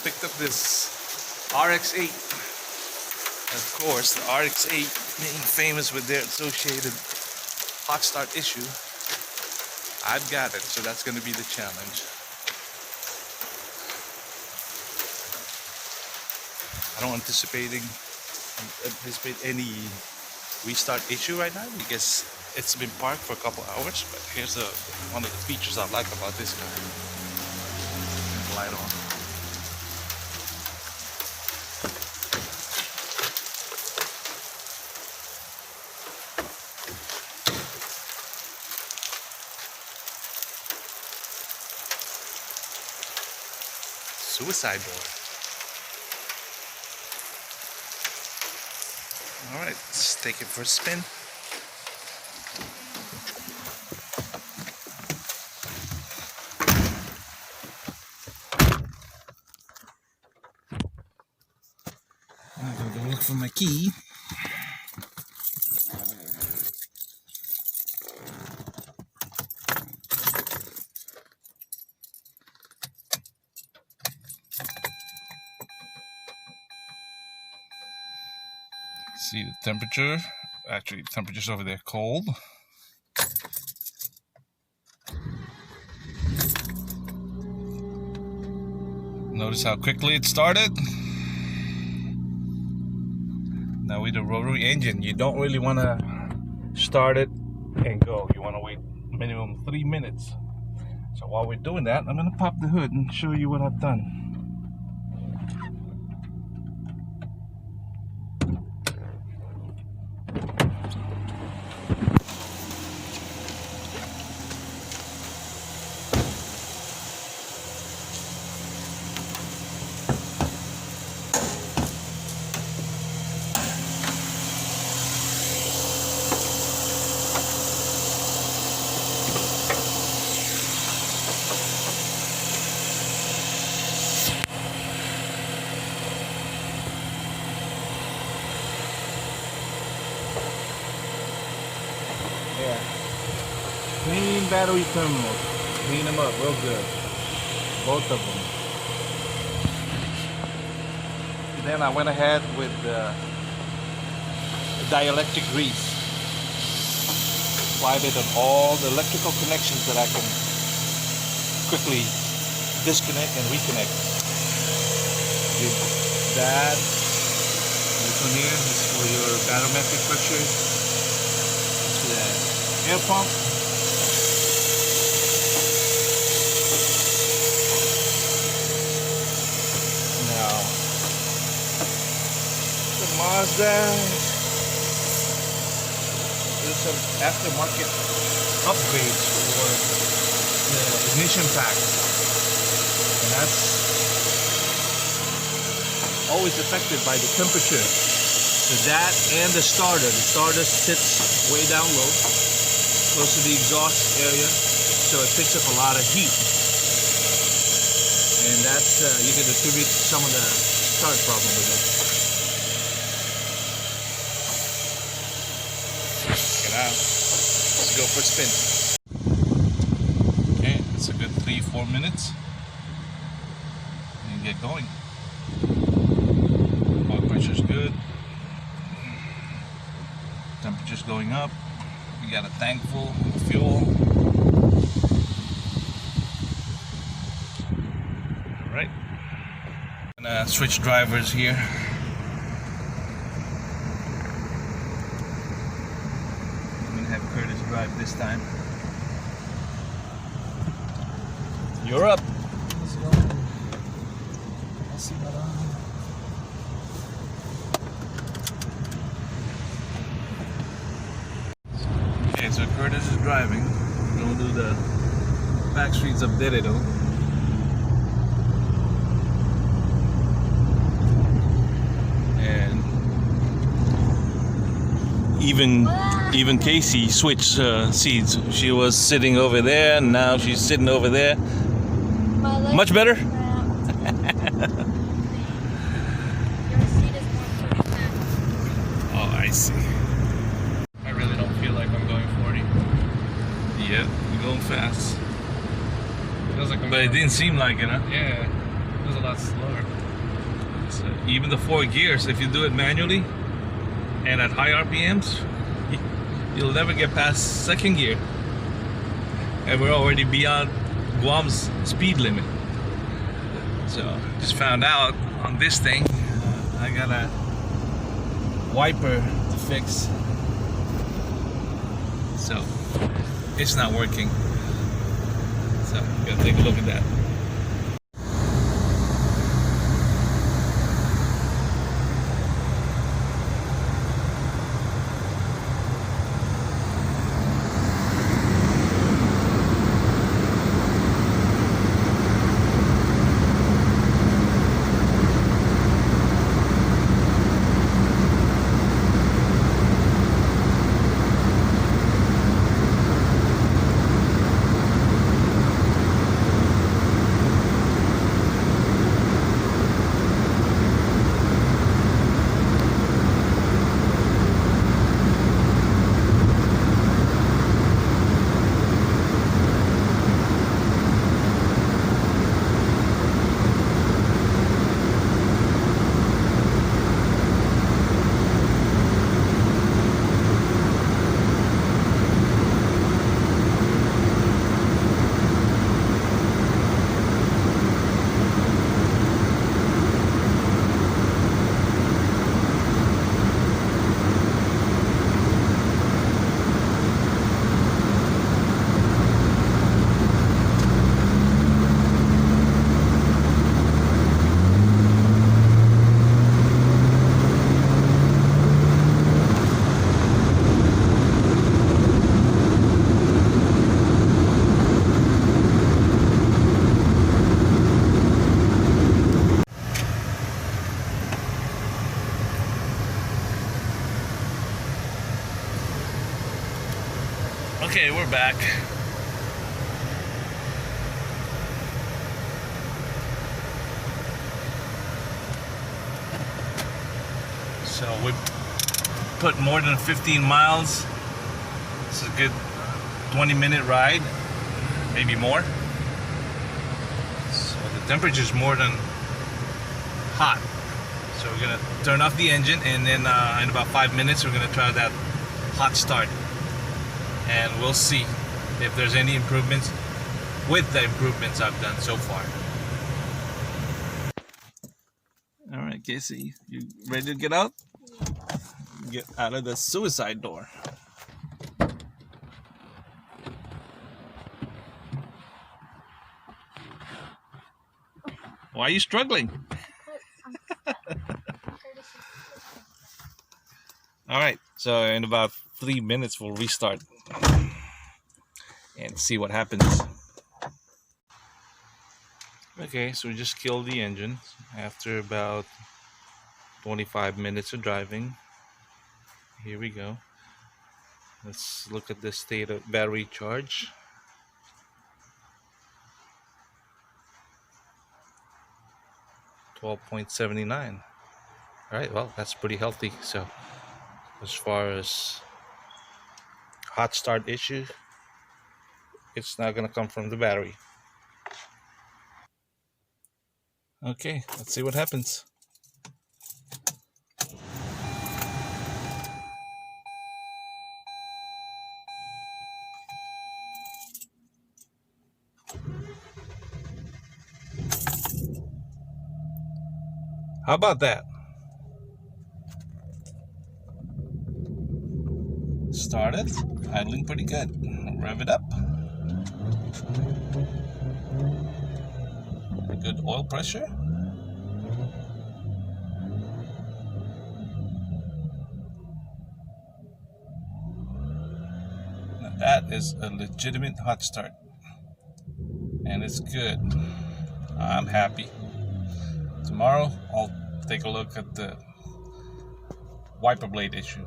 picked up this RX-8. Of course, the RX-8 being famous with their associated hot start issue. I've got it, so that's going to be the challenge. I don't anticipate any restart issue right now because it's been parked for a couple hours. But here's one of the features I like about this guy. Turn the light on. Suicide door. Alright, let's take it for a spin. I'm gonna go look for my key. See the temperature. Actually, the temperature's over there cold. Notice how quickly it started. Now with the rotary engine, you don't really want to start it and go. You want to wait minimum 3 minutes. So while we're doing that, I'm going to pop the hood and show you what I've done. Yeah. Clean battery terminals. Clean them up real good. Both of them. And then I went ahead with the dielectric grease. Applied it on all the electrical connections that I can quickly disconnect and reconnect. Did that. This one here is for your barometric pressure. Air pump. Now the Mazda, there's some aftermarket upgrades for the ignition pack, and that's always affected by the temperature. So that and the starter sits way down low, close to the exhaust area, so it picks up a lot of heat, and that's you can attribute some of the start problem with it. Get out. Let's go for a spin. Okay, it's a good 3-4 minutes. And get going. Oil pressure's good. Temperature's going up. We got a tank full of fuel. Alright. Gonna switch drivers here. I'm gonna have Curtis drive this time. You're up. Let's go. Let's see what Okay, so Curtis is driving. We're gonna do the back streets of Derrida. And even Casey switched seats. She was sitting over there, and now she's sitting over there. Much better? Your seat is more comfortable. Oh, I see. I really don't feel like I'm going 40. Yeah, you're going fast. Feels like But it didn't seem like it, huh? Yeah. It was a lot slower. So even the 4 gears, if you do it manually and at high RPMs, you'll never get past second gear. And we're already beyond Guam's speed limit. So just found out on this thing, I got a wiper to fix. So it's not working. So I'm gonna take a look at that. Okay, we're back. So we put more than 15 miles. This is a good 20-minute ride, maybe more. So the temperature is more than hot. So we're gonna turn off the engine, and then in about 5 minutes we're gonna try that hot start. And we'll see if there's any improvements with the improvements I've done so far. All right, Casey, you ready to get out? Get out of the suicide door. Why are you struggling? All right, so in about 3 minutes we'll restart and see what happens. Okay, so we just killed the engine after about 25 minutes of driving. Here we go. Let's look at the state of battery charge. $12.79. All right, well, that's pretty healthy. So as far as hot start issue, it's not gonna come from the battery. Okay, let's see what happens. How about that? Started, idling pretty good. Rev it up. Good oil pressure. Now that is a legitimate hot start. And it's good. I'm happy. Tomorrow I'll take a look at the wiper blade issue.